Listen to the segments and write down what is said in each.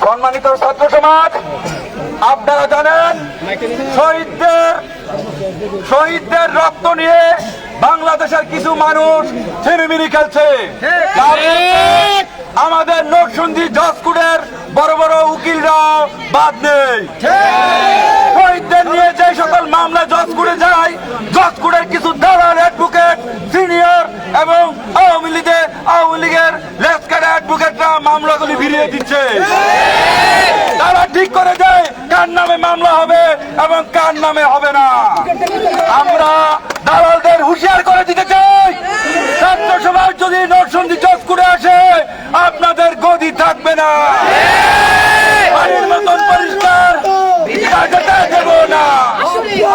সম্মানিত ছাত্র সমাজ, আপনারা জানেন শহীদদের রক্ত নিয়ে বাংলাদেশের কিছু মানুষ ছিনিমিনি খেলছে। আমাদের নরসিংদী জজকোর্টের বড় বড় উকিলরা বাদ নেই। শহীদদের নিয়ে যে সকল মামলা জজকোর্টে যায়, জজকোর্টের কিছু দালাল অ্যাডভোকেট সিনিয়র এবং আওয়ামী লীগের লেসকার অ্যাডভোকেটরা মামলাগুলি ভিড়িয়ে দিচ্ছে। তারা ঠিক করে দেয় কার নামে মামলা হবে এবং কার নামে হবে না। আমরা দালালদের হুঁশিয়ার করে দিতে চাই, ছাত্র সমাজ যদি নরসিংদী জজকোর্টে আসে আপনাদের গদি থাকবে না। পানির মতন পরিষ্কার দেব না।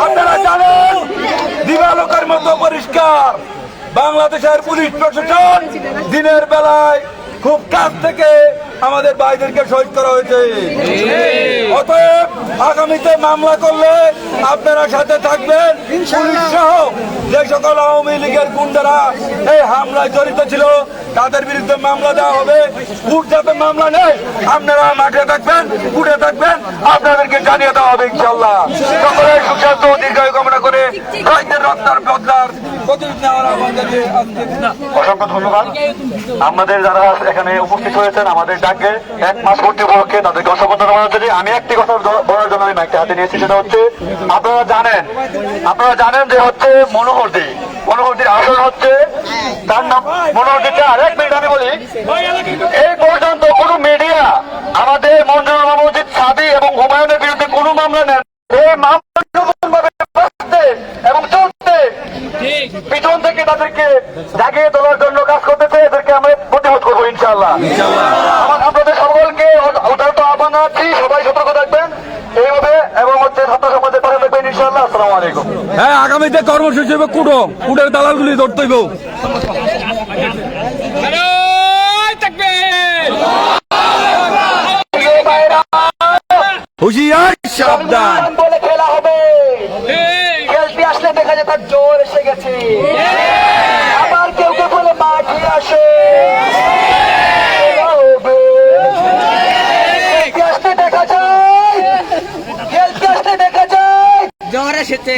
আপনারা জানেন দিবালোকের মতো পরিষ্কার বাংলাদেশের পুলিশ প্রশাসন দিনের বেলায় খুব কাছ থেকে আমাদের ভাইদেরকে শহীদ করা হয়েছে। অতএব আগামীতে মামলা করলে আপনারা সাথে থাকবেন। পুলিশ সহ যে সকল আওয়ামী লীগের গুন্ডারা এই হামলায় জড়িত ছিল তাদের বিরুদ্ধে মামলা দেওয়া হবে। কোর্ট যাতে মামলা নেয় আপনারা মাঠে থাকবেন, কোর্টে থাকবেন, আপনাদেরকে জানিয়ে দেওয়া হবে ইনশাল্লাহ। সকলের সুস্বাস্থ্য ও দীর্ঘায়ু কামনা করে শহীদদের রক্তার বদলার প্রতিনিধি নেওয়ার আহ্বান জানিয়ে অসংখ্য ধন্যবাদ। আমাদের যারা এখানে উপস্থিত হয়েছেন আমাদের ডাকে 1 মাস ভর্তি উপলক্ষে তাদেরকে অসংখ্য ধন্যবাদ। আমি একটি কথা বলার জন্য আমি মাইকটা হাতে নিয়েছি, সেটা হচ্ছে আপনারা জানেন যে হচ্ছে মনোহরদীর আসন হচ্ছে তার নাম মনোহরদী 4। 1 মিনিট আমি বলি, এই পর্যন্ত কোন মিডিয়া আমাদের মঞ্জুর মজিদ সাদি এবং হুমায়ুনের বিরুদ্ধে কোনো মামলা নেন। এই মামলা এবং চলতে পিছন থেকে তাদেরকে জাগিয়ে তোলার জন্য কাজ করতেছে। এদেরকে আমরা প্রতিহত করবো ইনশাআল্লাহ। আপনাদের সকলকে উদারত আহ্বান জানাচ্ছি, সবাই সতর্ক থাকবেন এইভাবে এবং হচ্ছে ছাত্র সমাজের পাশে থাকবেন ইনশাআল্লাহ। আসসালামু আলাইকুম। হ্যাঁ, আগামীতে কর্মসূচি হবে কুটের দালালগুলি ধরতে হইব। হুঁশিয়ার, সাবধান বলে খেলা হবে। খেলতে আসলে দেখা যায় তার জোর এসে গেছে। আবার কেউ কেউ বলে মাঠে আসে। খেলতে আসলে দেখা যায় জ্বর এসেছে।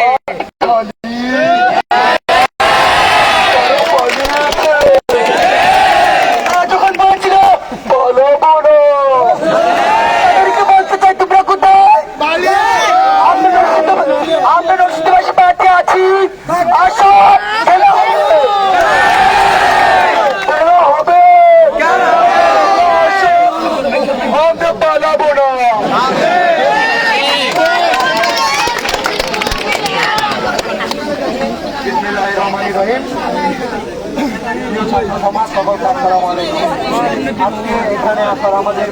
যখন বলছিল বলো বলো, তাদেরকে বলতে চাই তোমরা কোথায়? আমরা নরসিংদীবাসী মাঠে আছি, আসো খেলা হবে, আমরা পালাবো না। সমাজ সকল আসসালামু আলাইকুম। আজকে এখানে আসার আমাদের